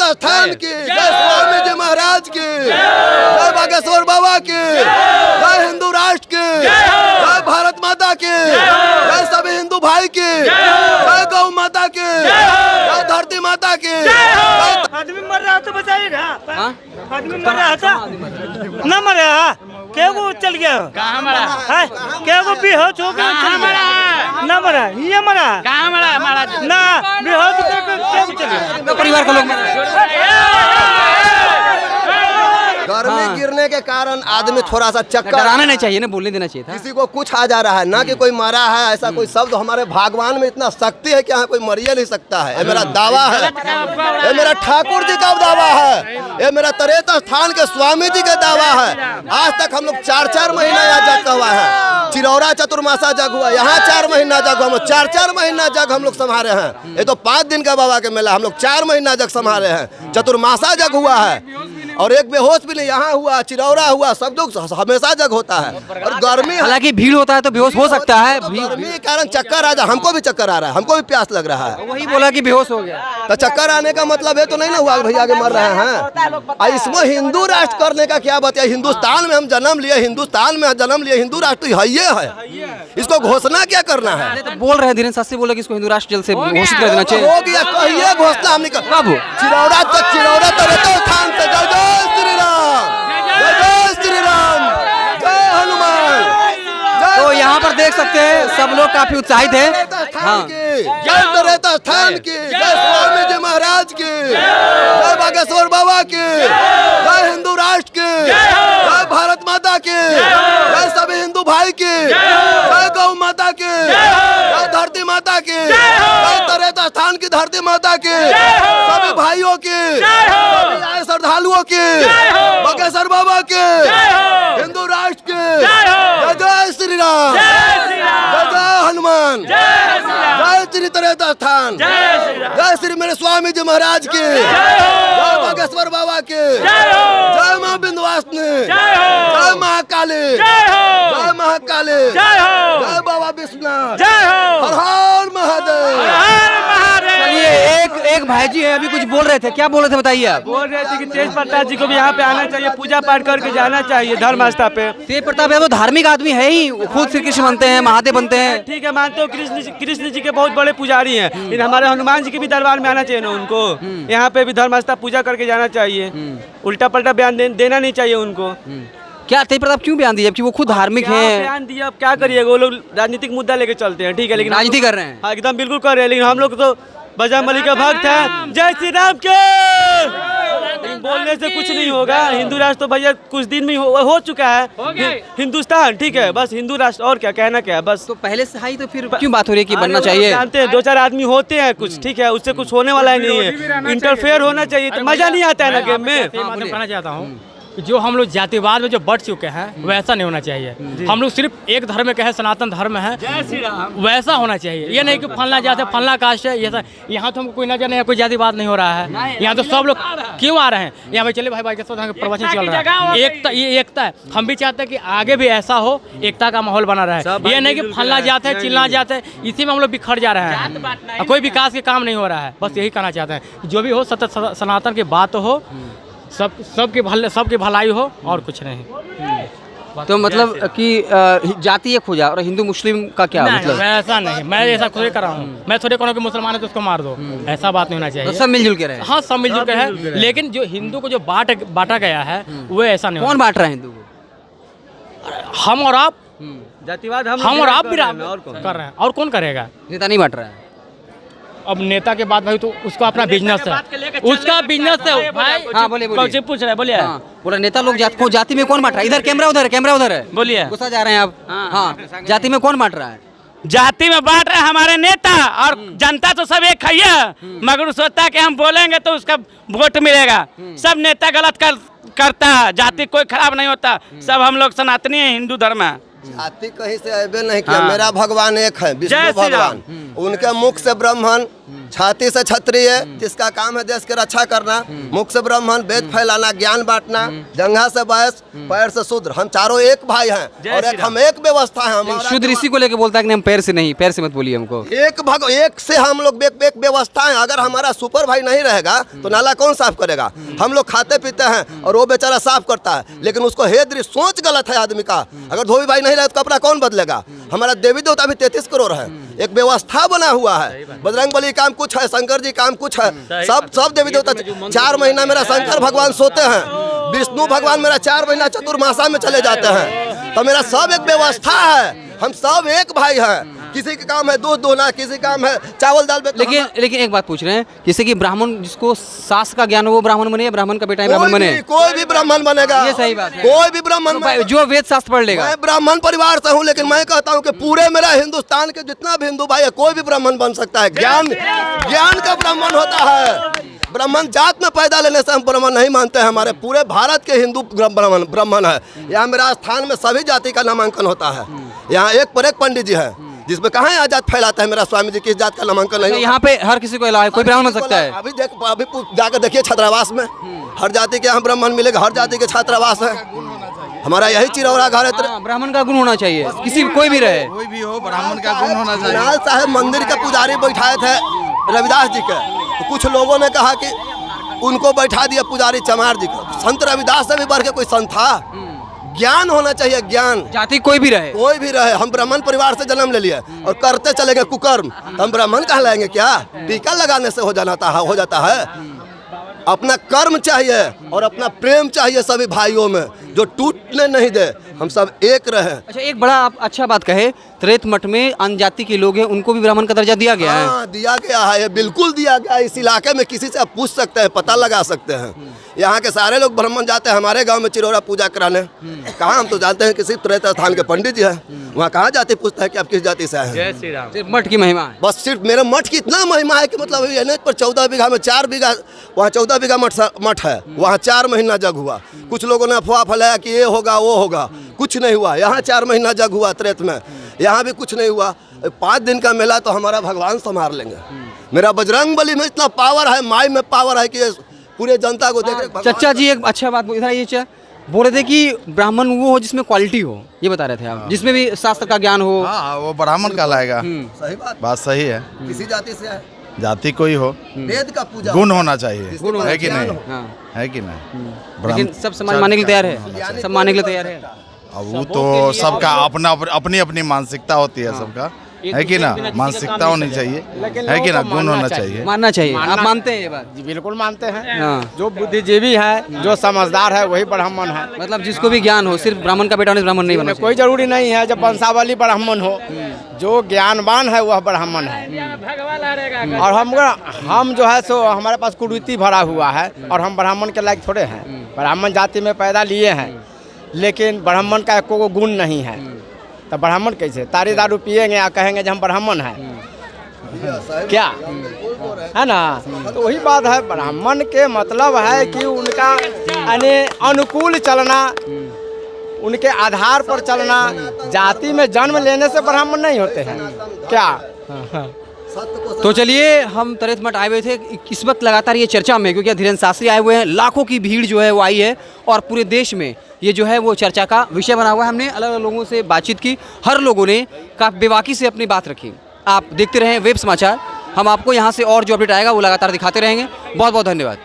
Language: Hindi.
स्थान की, जय स्वामी जी महाराज की, जय बागेश्वर बाबा की, जय हिंदू राष्ट्र की, जय भारत माता की, जय सभी हिंदू भाई की, जय गौ माता की, जय धरती माता की। आदमी मर रहा तो बचाएगा। आदमी मर रहा था न मरा, क्या वो चल गया? कहाँ मरा है? क्या वो बेहोश हो गया? न मरा, ये मरा कहाँ मरा ना, बेहोश होकर क्या चल गया? परिवार का लोग गर्मी गिरने के कारण आदमी थोड़ा सा चक्कर, डराना नहीं चाहिए ना, बोलने देना चाहिए था। किसी को कुछ आ जा रहा है ना कि कोई मरा है, ऐसा कोई शब्द हमारे भगवान में इतना शक्ति है कि यहाँ कोई मर ही नहीं सकता है। ये मेरा दावा है, ये मेरा ठाकुर जी का दावा है, ये मेरा तरेत स्थान के स्वामी जी का दावा है। आज तक हम लोग 4-4 महीना यहाँ जग हुआ है, चिरौरा चतुर्मासा जग हुआ, यहाँ 4 महीना जग हुआ, 4-4 महीना जग हम लोग संभाले हैं। ये तो 5 दिन का बाबा के मेला, हम लोग 4 महीना जग संभाले हैं। चतुर्मासा जग हुआ है और एक बेहोश भी नहीं, यहाँ हुआ, चिरौरा हुआ, सब लोग हमेशा जग होता है। और गर्मी, हालांकि भीड़ होता है तो बेहोश हो सकता है। गर्मी के कारण चक्कर आ जा, हमको भी चक्कर आ रहा है, हमको भी प्यास लग रहा है। वही बोला कि बेहोश हो गया, तो चक्कर आने का मतलब है तो नहीं ना हुआ भैया आगे मर रहे हैं। इसमें हिंदू राष्ट्र करने का क्या बात है? हिंदुस्तान में हम जन्म लिए, हिंदुस्तान में जन्म लिए, हिंदू राष्ट्र तो है, इसको घोषणा क्या करना है? तो बोल रहे हैं धीरेन्द्र शास्त्री बोले कि इसको हिंदू राष्ट्र जल्द से घोषित कर देना चाहिए। हो गया, कहिए घोषणा हमने कर। कब? चिरौरा तरेत स्थान से जय जय श्री राम, जय जय श्री राम, जय हनुमान। तो यहाँ पर देख सकते हैं सब लोग काफी उत्साहित है। हाँ, जय तरेत स्थान की, जय स्वामी जी महाराज की, जय बागेश्वर बाबा की, जय हिंदू राष्ट्र की, जय भारत माता की, जय सभी हिंदू भाई की, जय गौ माता की, जय धरती माता की, जय तरेत स्थान की धरती माता की, सभी भाइयों की, सभी आए श्रद्धालुओं की, बागेश्वर बाबा के, हिंदू राष्ट्र के, जय जय श्री राम, जय जय हनुमान, जय श्री तरेत स्थान, जय श्री मेरे स्वामी जी महाराज के, जय बागेश्वर बाबा के, जय माँ विंध्यवासिनी, जय महाकाली, जय महाकाली, जय बाबा विश्वनाथ, हर हर महादेव। चलिए एक भाई जी है अभी कुछ बोल रहे थे, क्या बोल रहे थे बताइए आप? बोल रहे थे कि तेज प्रताप जी को भी यहाँ पे आना चाहिए, पूजा पाठ करके जाना चाहिए धर्म आस्था पे। तेज प्रताप है वो धार्मिक आदमी है ही, खुद श्री कृष्ण बनते हैं, महादेव बनते हैं। ठीक है, मानते हो कृष्ण जी के बहुत बड़े पुजारी हैं, लेकिन हमारे हनुमान जी के भी दरबार में आना चाहिए ना उनको। यहाँ पे भी धर्म आस्था पूजा करके जाना चाहिए, उल्टा पल्टा बयान देना नहीं चाहिए उनको। क्या तेज प्रताप क्यों बयान दिया जबकि वो खुद धार्मिक हैं? बयान दिया, अब क्या करिएगा, वो लोग राजनीतिक मुद्दा लेके चलते हैं, ठीक है, लेकिन राजनीति कर रहे हैं। हाँ, एकदम बिल्कुल कर रहे हैं, लेकिन हम लोग तो बजरंग बली का भक्त है। जय श्री राम के, लेकिन बोलने से कुछ नहीं होगा। हिंदू राष्ट्र तो भैया कुछ दिन में हो चुका है हिंदुस्तान, ठीक है, बस हिंदू राष्ट्र, और क्या कहना क्या है बस। तो पहले से ही तो फिर क्यों बात हो रही है कि बनना चाहिए? जानते हैं 2-4 आदमी होते हैं कुछ, ठीक है, उससे कुछ होने वाला ही नहीं है। इंटरफेयर होना चाहिए तो मजा नहीं आता है ना गेम में। कहना चाहता हूँ जो हम लोग जातिवाद में जो बढ़ चुके हैं वैसा नहीं होना चाहिए। हम लोग सिर्फ एक धर्म के हैं, सनातन धर्म है, वैसा होना चाहिए। ये नहीं कि फलना जाते फलना कास्ट है, यहाँ तो हमको कोई नजर नहीं है, कोई जातिवाद नहीं हो रहा है। यहाँ तो सब लोग क्यों आ रहे हैं? यहाँ पे चले भाई के साथ प्रवचन चल रहा है, एकता, ये एकता है। हम भी चाहते हैं कि आगे भी ऐसा हो, एकता का माहौल बना रहे। ये नहीं कि फलना जाते हैं, चिल्ला जाते हैं, इसी में हम लोग बिखर जा रहे हैं, कोई विकास के काम नहीं हो रहा है। बस यही कहना चाहते हैं, जो भी हो सनातन की बात हो, सबकी भलाई हो, और कुछ नहीं। तो मतलब कि जाति एक हो जाए और हिंदू मुस्लिम का क्या मतलब? ऐसा नहीं, मैं ऐसा खुद ही कर रहा हूँ। मैं थोड़े कोनो के मुसलमान है तो उसको मार दो, ऐसा बात नहीं होना चाहिए। तो सब मिलजुल के रहे। हाँ, सब मिलजुल के है, लेकिन जो हिंदू को जो बांटा गया है वो ऐसा नहीं। कौन बांट रहा है हिंदू को? हम और आप, जातिवाद हम और आप भी कर रहे हैं, और कौन करेगा? नेता नहीं बांट रहा है। अब नेता के बाद भाई तो उसका अपना बिजनेस है, उसका बिजनेस है भाई। हाँ बोलिए, पूछ रहे, बोलिए। बोला नेता लोग जाति में कौन बांट रहा है? इधर कैमरा उधर है, बोलिए। गुस्सा जा रहे हैं आप? हाँ, जाति में कौन बांट रहा है? जाति में बांट रहे हमारे नेता, और जनता तो सब एक है, मगर सोचता कि हम बोलेंगे तो उसका वोट मिलेगा। सब नेता गलत करता है, जाति कोई खराब नहीं होता, सब हम लोग सनातनी है, हिंदू धर्म है। जाति कहीं से अबे नहीं किया। मेरा भगवान एक है, विष्णु भगवान, उनके मुख से ब्राह्मण छाती से क्षत्रिय, जिसका काम है देश की रक्षा करना, मुख से ब्राह्मण, वेद फैलाना, ज्ञान बांटना, जंघा से वैश्य, पैर से शूद्र। हम चारों एक भाई हैं और हम एक व्यवस्था है हमारा। शुद्ध इसी को लेके बोलता है कि हम पैर से नहीं, पैर से मत बोलिए हमको। एक से हम लोग एक व्यवस्था है। अगर हमारा सुपर भाई नहीं रहेगा तो नाला कौन साफ करेगा? हम लोग खाते पीते हैं और वो बेचारा साफ करता है, लेकिन उसको हे दृष्टि सोच गलत है आदमी का। अगर धोबी भाई नहीं रहे तो कपड़ा कौन बदलेगा? हमारा देवी देवता भी 33 करोड़ है, एक व्यवस्था बना हुआ है। बजरंगबली काम कुछ है, शंकर जी काम कुछ है, सब देवी देवता। 4 महीना मेरा शंकर भगवान सोते हैं, विष्णु भगवान मेरा 4 महीना चतुर्मासा में चले जाते हैं। तो मेरा सब एक व्यवस्था है, हम सब एक भाई हैं। किसी का काम है दूध दोहना, किसी का काम है चावल दाल बेचना। लेकिन एक बात पूछ रहे हैं, जैसे कि ब्राह्मण जिसको शास्त्र का ज्ञान हो वो ब्राह्मण बने या ब्राह्मण का बेटा है ब्राह्मण बने? कोई भी ब्राह्मण बनेगा, ये सही बात है। कोई भी ब्राह्मण जो वेद शास्त्र पढ़ लेगा। मैं ब्राह्मण परिवार से हूँ, लेकिन मैं कहता हूँ कि पूरे मेरा हिंदुस्तान के जितना भी हिंदू भाई है, कोई भी ब्राह्मण बन सकता है। ज्ञान का ब्राह्मण होता है। ब्राह्मण जात में पैदा लेने से हम ब्राह्मण नहीं मानते हैं। हमारे पूरे भारत के हिंदू ब्राह्मण है। यहाँ मेरा स्थान में सभी जाति का नामांकन होता है। यहाँ एक पर एक पंडित जी है, जिसमें कहाँ यहाँ जात फैलाता है मेरा स्वामी जी, किस जात का नामांकन नहीं। यहाँ पे हर किसी को अलावा कोई ब्राह्मण बन सकता है। अभी जाकर देखिए छात्रावास में हर जाति के यहाँ ब्राह्मण मिलेगा, हर जाति के छात्रावास है। हमारा यही चिरौरा घर है। ब्राह्मण का गुण होना चाहिए, किसी कोई भी रहे, कोई भी हो, ब्राह्मण का गुण होना चाहिए। लाल साहब मंदिर के पुजारी बैठाए थे रविदास जी के, तो कुछ लोगों ने कहा कि उनको बैठा दिया पुजारी चमार जी को। संत रविदास से भी बढ़ के कोई संत था? ज्ञान होना चाहिए, ज्ञान। जाति कोई भी रहे। हम ब्राह्मण परिवार से जन्म ले लिए और करते चलेंगे कुकर्म, तो हम ब्राह्मण कहलाएंगे क्या? टीका लगाने से हो जाता है। अपना कर्म चाहिए और अपना प्रेम चाहिए सभी भाइयों में, जो टूटने नहीं दे, हम सब एक रहे। अच्छा, एक बड़ा आप अच्छा बात कहे, त्रेत मठ में अन्य जाति के लोग हैं, उनको भी ब्राह्मण का दर्जा दिया गया है। हाँ, दिया गया है, बिल्कुल दिया गया है। इस इलाके में किसी से आप पूछ सकते हैं, पता लगा सकते हैं। यहाँ के सारे लोग ब्राह्मण जाते हैं हमारे गांव में चिरौरा पूजा कराने। कहाँ हम तो जानते हैं कि सिर्फ त्रेता स्थान के पंडित जी है, वहाँ कहाँ जाते पूछता है कि आप किस जाति से हैं। जय श्री राम। सिर्फ मठ की महिमा है। बस सिर्फ मेरे मठ की इतना महिमा है कि मतलब एनएच पर 14 बीघा में 4 बीघा, वहाँ 14 बीघा मठ है, वहाँ 4 महीना जग हुआ। कुछ लोगों ने अफवाह फैलाया कि ये होगा वो होगा, कुछ नहीं हुआ। यहाँ 4 महीना जग हुआ त्रेत में, यहाँ भी कुछ नहीं हुआ। 5 दिन का मेला तो हमारा भगवान संभाल लेंगे। मेरा बजरंगबली में इतना पावर है, माई में पावर है कि पूरे जनता को देख। चचा जी एक अच्छा बात इधर ये चा बोल रहे थे कि ब्राह्मण वो हो जिसमें क्वालिटी हो, ये बता रहे थे आप, जिसमें भी शास्त्र का ज्ञान हो। हाँ, वो ब्राह्मण कहलाएगा। सही बात सही है। किसी जाति से है, जाति कोई हो, वेद का पूजा गुण होना चाहिए, है कि नहीं? हाँ। है कि नहीं? लेकिन सब समाज मानने के लिए तैयार है, सब मानने के लिए तैयार है। अब वो तो सबका अपनी अपनी मानसिकता होती है सबका, है कि ना? मानसिकता होनी चाहिए, है कि ना? गुण होना चाहिए, मानना चाहिए। आप मानते हैं ये बात? जी बिल्कुल मानते हैं। हाँ। जो बुद्धिजीवी है, जो समझदार है, वही ब्राह्मण है। मतलब जिसको भी ज्ञान हो, सिर्फ ब्राह्मण का बेटा होने से ब्राह्मण नहीं बनना चाहिए। कोई जरूरी नहीं है जब वंशावली ब्राह्मण हो, जो ज्ञानवान है वह ब्राह्मण है। और हम जो है सो हमारे पास कुरीति भरा हुआ है और हम ब्राह्मण के लायक थोड़े हैं। ब्राह्मण जाति में पैदा लिए हैं, लेकिन ब्राह्मण का कोई गुण नहीं है, तो ब्राह्मण कैसे? तारी दारू पिएंगे या कहेंगे जो हम ब्राह्मण हैं क्या? है ना? तो वही बात है, ब्राह्मण के मतलब है कि उनका अनुकूल चलना, उनके आधार पर चलना। जाति में जन्म लेने से ब्राह्मण नहीं होते हैं क्या? तो चलिए, हम त्रेत मठ आए हुए थे इस वक्त लगातार ये चर्चा में, क्योंकि धीरेन्द्र शास्त्री आए हुए हैं, लाखों की भीड़ जो है वो आई है और पूरे देश में ये जो है वो चर्चा का विषय बना हुआ है। हमने अलग अलग लोगों से बातचीत की, हर लोगों ने काफ़ी बेबाकी से अपनी बात रखी। आप देखते रहें वेब समाचार, हम आपको यहाँ से और जो अपडेट आएगा वो लगातार दिखाते रहेंगे। बहुत बहुत धन्यवाद।